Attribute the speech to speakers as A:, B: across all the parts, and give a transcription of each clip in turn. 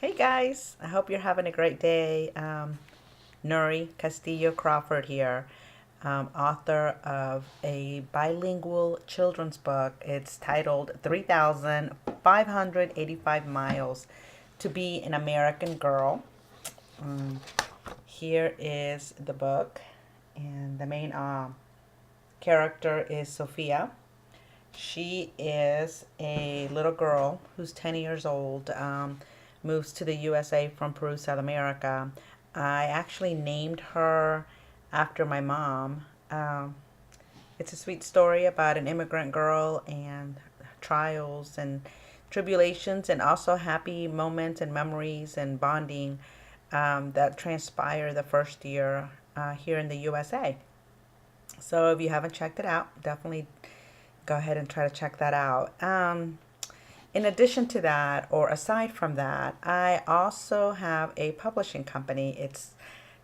A: Hey guys, I hope you're having a great day. Nuri Castillo Crawford here, author of a bilingual children's book. It's titled 3,585 Miles to Be an American Girl. Um, Here is the book, and the main character is Sophia. She is a little girl who's 10 years old, moves to the USA from Peru, South America. I actually named her after my mom. It's a sweet story about an immigrant girl and trials and tribulations, and also happy moments and memories and bonding that transpire the first year here in the USA. So if you haven't checked it out, definitely go ahead and try to check that out. In addition to that, or aside from that, I also have a publishing company. It's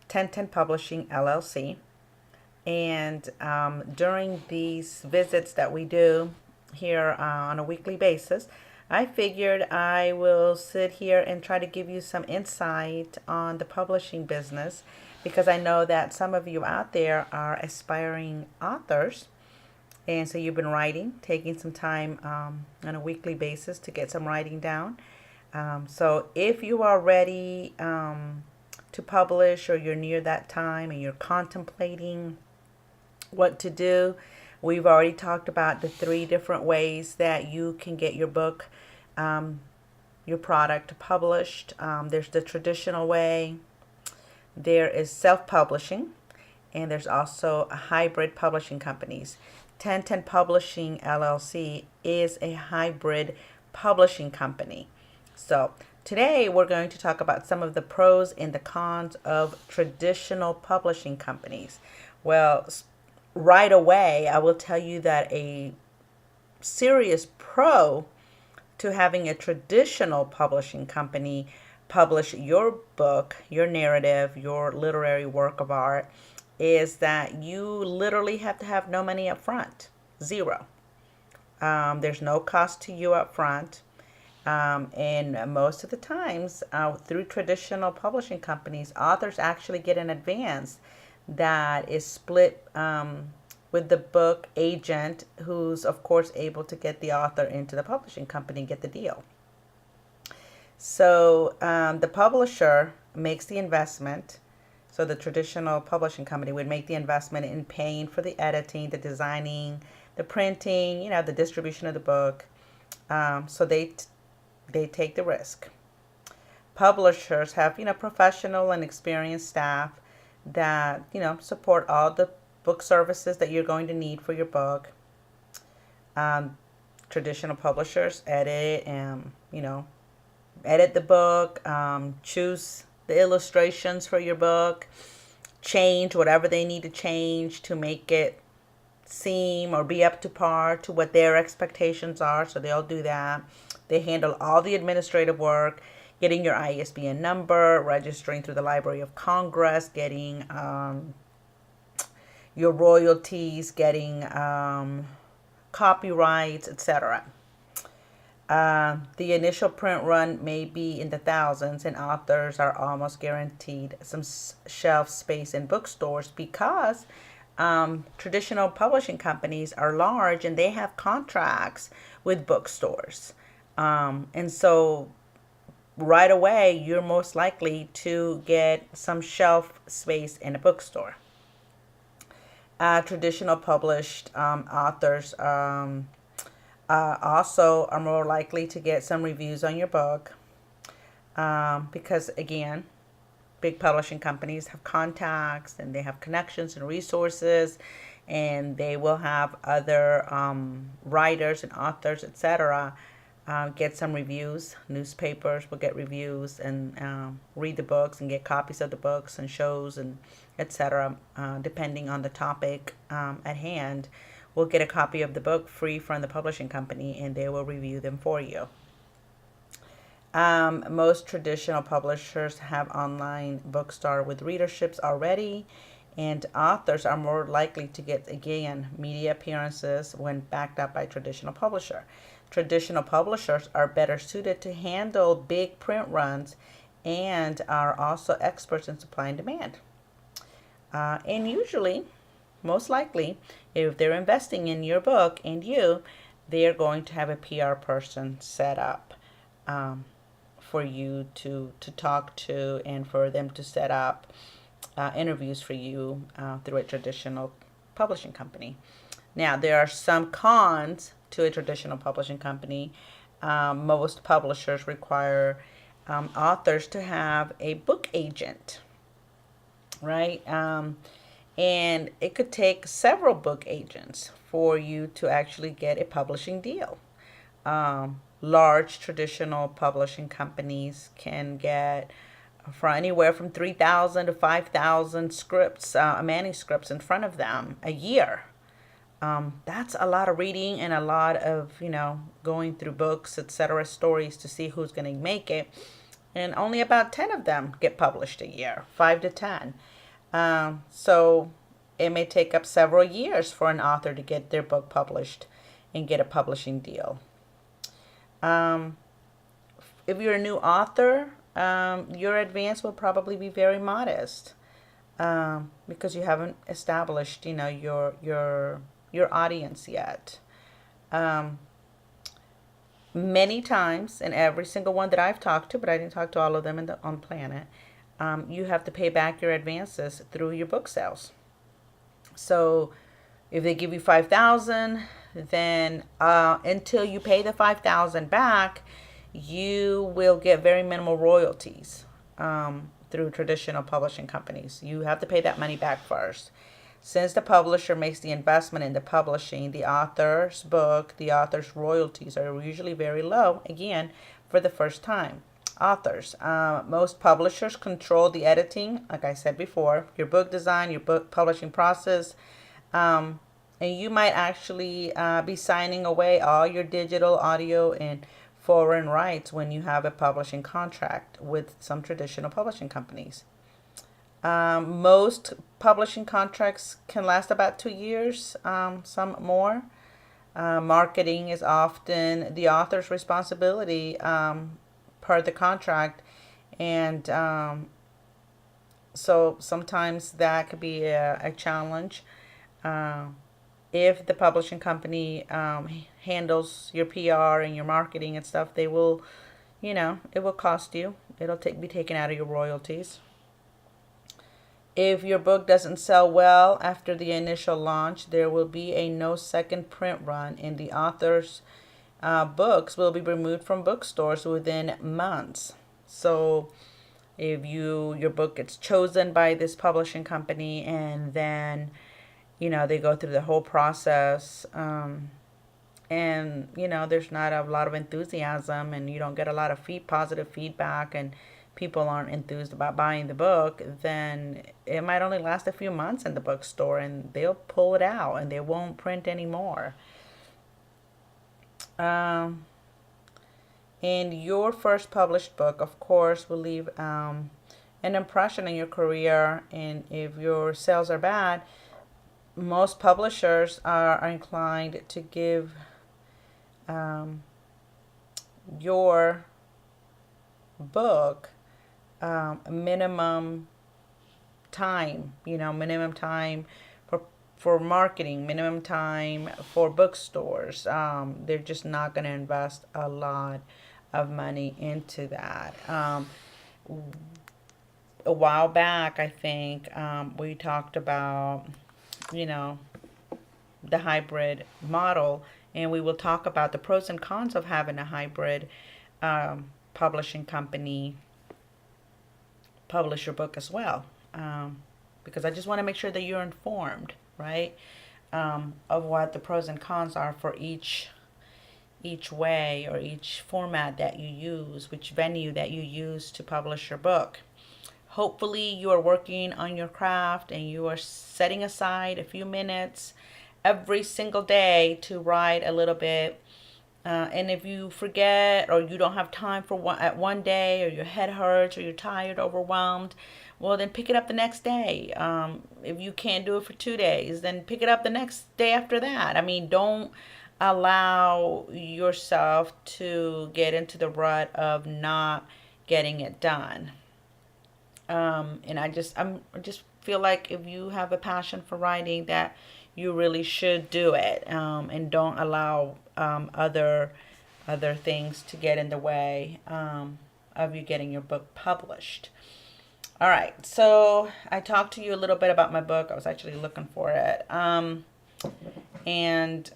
A: 1010 Publishing LLC. And during these visits that we do here on a weekly basis, I figured I will sit here and try to give you some insight on the publishing business, because I know that some of you out there are aspiring authors, and so you've been writing, taking some time on a weekly basis to get some writing down. So if you are ready to publish, or you're near that time and you're contemplating what to do, we've already talked about the three different ways that you can get your book, your product published. There's the traditional way, there is self-publishing, and there's also hybrid publishing companies. 1010 Publishing LLC is a hybrid publishing company. So today we're going to talk about some of the pros and the cons of traditional publishing companies. Well, right away, I will tell you that a serious pro to having a traditional publishing company publish your book, your narrative, your literary work of art, is that you literally have to have no money up front. Zero. There's no cost to you up front. And most of the times, through traditional publishing companies, authors actually get an advance that is split with the book agent, who's, of course, able to get the author into the publishing company and get the deal. So the publisher makes the investment. So the traditional publishing company would make the investment in paying for the editing, the designing, the printing, the distribution of the book. So they take the risk. Publishers have, professional and experienced staff that, support all the book services that you're going to need for your book. Traditional publishers edit and, edit the book, choose the illustrations for your book, change whatever they need to change to make it seem or be up to par to what their expectations are. So they'll do that. They handle all the administrative work, getting your ISBN number, registering through the Library of Congress, getting your royalties, getting copyrights, etc. The initial print run may be in the thousands, and authors are almost guaranteed some shelf space in bookstores, because traditional publishing companies are large and they have contracts with bookstores. And so right away, you're most likely to get some shelf space in a bookstore. Traditional published authors also are more likely to get some reviews on your book, because, again, big publishing companies have contacts and they have connections and resources, and they will have other writers and authors, etc., get some reviews. Newspapers will get reviews and read the books and get copies of the books and shows and etc., depending on the topic at hand. Will get a copy of the book free from the publishing company, and they will review them for you. Most traditional publishers have online bookstore with readerships already, and authors are more likely to get, again, media appearances when backed up by traditional publisher. traditional publishers are better suited to handle big print runs and are also experts in supply and demand. And usually, most likely, if they're investing in your book and you, they're going to have a PR person set up for you to talk to and for them to set up interviews for you through a traditional publishing company. Now, there are some cons to a traditional publishing company. Most publishers require authors to have a book agent, right? And it could take several book agents for you to actually get a publishing deal. Large traditional publishing companies can get for anywhere from 3,000 to 5,000 scripts, manuscripts in front of them a year. That's a lot of reading and a lot of, going through books, etc., stories to see who's going to make it. And only about 10 of them get published a year, 5 to 10. So it may take up several years for an author to get their book published and get a publishing deal. If you're a new author, your advance will probably be very modest because you haven't established, your audience yet. Many times, and every single one that I've talked to, but I didn't talk to all of them on Planet, you have to pay back your advances through your book sales. So if they give you $5,000, then until you pay the $5,000 back, you will get very minimal royalties through traditional publishing companies. You have to pay that money back first. Since the publisher makes the investment in the publishing, the author's book, the author's royalties are usually very low, again, for the first time. Authors. Most publishers control the editing, like I said before, your book design, your book publishing process, and you might actually be signing away all your digital, audio, and foreign rights when you have a publishing contract with some traditional publishing companies. Most publishing contracts can last about 2 years, some more. Marketing is often the author's responsibility per the contract, and so sometimes that could be a challenge. If the publishing company handles your PR and your marketing and stuff, they will, it will cost you. It'll be taken out of your royalties. If your book doesn't sell well after the initial launch, there will be a no second print run, and the author's books will be removed from bookstores within months. So if your book gets chosen by this publishing company and then they go through the whole process and there's not a lot of enthusiasm and you don't get a lot of positive feedback and people aren't enthused about buying the book, then it might only last a few months in the bookstore and they'll pull it out and they won't print anymore. And your first published book, of course, will leave an impression in your career, and if your sales are bad, most publishers are inclined to give your book minimum time, minimum time for marketing, minimum time for bookstores. They're just not going to invest a lot of money into that. A while back, I think, we talked about, the hybrid model, and we will talk about the pros and cons of having a hybrid publishing company publish your book as well, because I just want to make sure that you're informed, right, of what the pros and cons are for each way or each format that you use, which venue that you use to publish your book. Hopefully you are working on your craft and you are setting aside a few minutes every single day to write a little bit. And if you forget or you don't have time for one day, or your head hurts or you're tired, overwhelmed, well, then pick it up the next day. If you can't do it for 2 days, then pick it up the next day after that. I mean, don't allow yourself to get into the rut of not getting it done. And I just feel like if you have a passion for writing, that you really should do it, and don't allow other things to get in the way of you getting your book published. All right, so I talked to you a little bit about my book. I was actually looking for it, and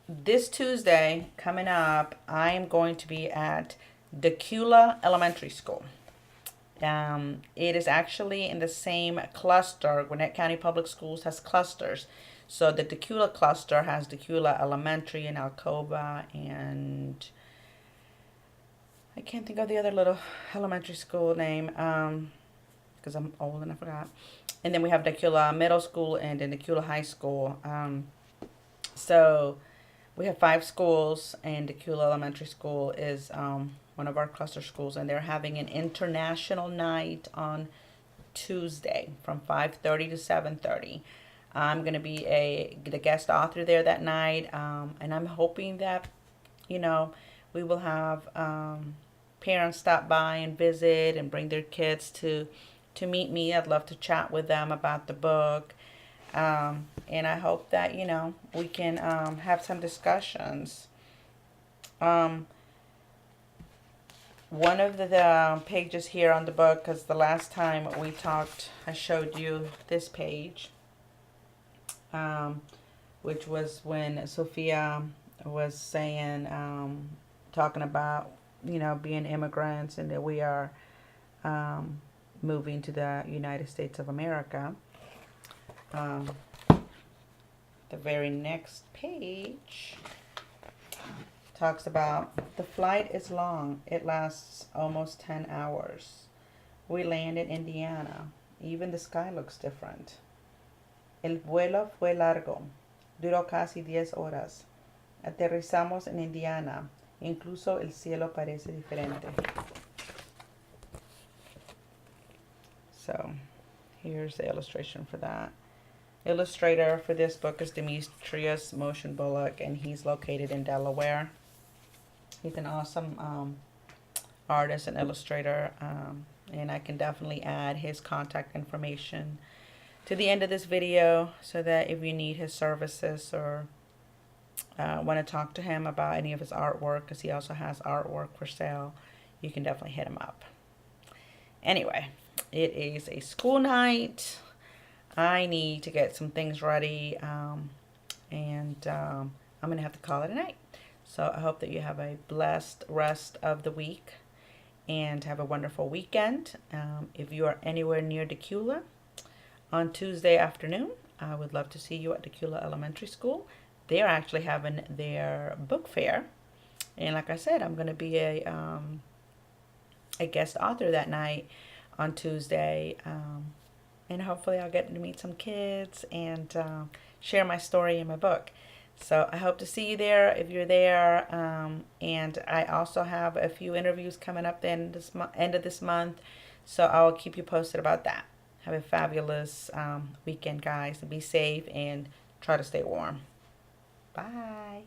A: this Tuesday coming up, I am going to be at Decula Elementary School. It is actually in the same cluster. Gwinnett County Public Schools has clusters. So the Decula cluster has Decula Elementary and Alcoba, and I can't think of the other little elementary school name because I'm old and I forgot. And then we have Decula Middle School and then Decula High School. So we have 5 schools, and Decula Elementary School is one of our cluster schools, and they're having an international night on Tuesday from 5:30 to 7:30. I'm going to be the guest author there that night, and I'm hoping that, we will have parents stop by and visit and bring their kids to meet me. I'd love to chat with them about the book. And I hope that, we can have some discussions. One of the pages here on the book, because the last time we talked, I showed you this page, which was when Sophia was saying, talking about, being immigrants and that we are moving to the United States of America. The very next page talks about the flight is long. It lasts almost 10 hours. We land in Indiana. Even the sky looks different. El vuelo fue largo. Duró casi 10 horas. Aterrizamos en Indiana. Incluso el cielo parece diferente. So, here's the illustration for that. Illustrator for this book is Demetrius Motion Bullock, and he's located in Delaware. He's an awesome artist and illustrator, and I can definitely add his contact information to the end of this video so that if you need his services or want to talk to him about any of his artwork, because he also has artwork for sale, you can definitely hit him up. Anyway, it is a school night. I need to get some things ready, and I'm going to have to call it a night. So I hope that you have a blessed rest of the week and have a wonderful weekend. If you are anywhere near Decula on Tuesday afternoon, I would love to see you at Decula Elementary School. They are actually having their book fair. And like I said, I'm going to be a guest author that night on Tuesday. And hopefully I'll get to meet some kids and share my story in my book. So I hope to see you there if you're there. And I also have a few interviews coming up then this end of this month. So I'll keep you posted about that. Have a fabulous weekend, guys. Be safe and try to stay warm. Bye.